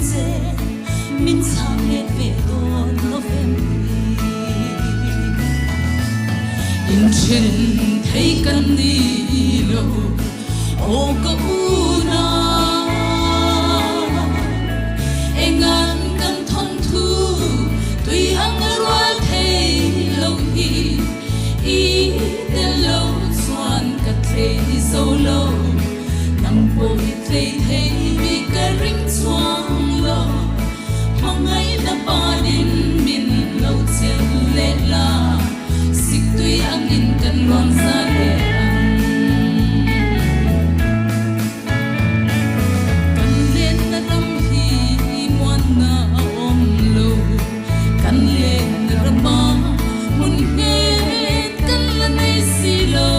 se min sang het ve don November in chen thấy kan ni lo o ko una engan kan thon thu tui ang rual thei lo hi I de lo swan ka thei so lo nang po I thei thei bi ka ring chuang lo mangai na panin min lo chen le la sik tui ang in kan wang sa le kan len na ram hi muan na om lo kan len ra ba mun he kan la nei si lo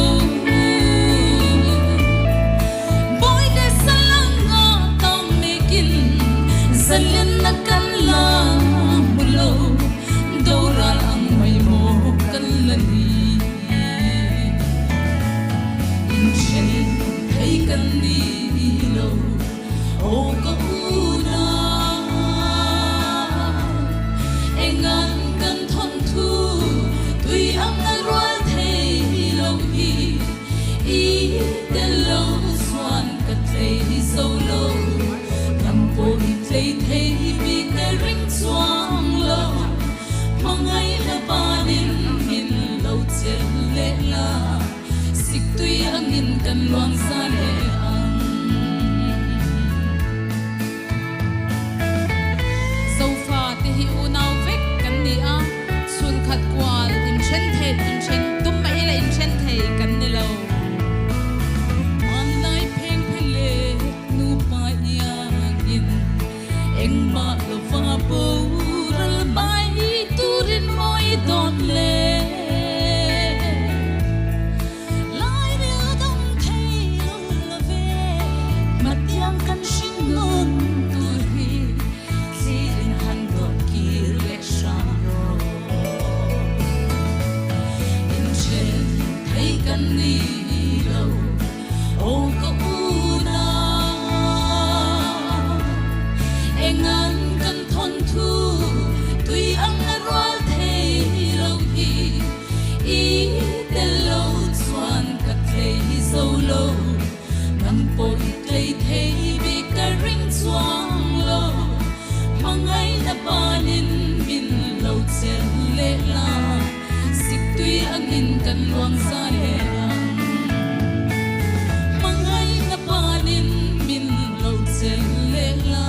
boy de salanga tam mekin zalin na kan la mulo doral ang may mo kan la ni inchen thấy kan ni lo o ko una engan kan thon thu tui ang rual thei lo hi I de lo swan ka thei so lo nam po I thei thei bi ka ring chuang lo mangai la panin min lo chen le la sik tui ang in kan luang sa le ang so fa te hi unaw vek kan ni a sun khat kwal in chen tum mai la in chen the kan ni lo Anai pheng phele nu pa ya in eng ma lo fa po ral mai turin moi don le lai de dong thei lo la ve matiang kan shin non tu hi sirin han do ki le sham ro in chen thei kan ni lo o ko una engan kan thon thu tui ang rual thei lo hi I de lo swan ka thei so lo nam po I thei thei bi ka ring chuang lo mangai na panin min lo chen le la sik tui ang in kan luang sa le mangai na panin min lo chen le la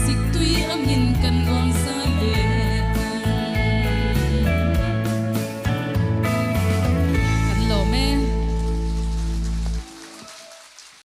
sik tui ang in kan luang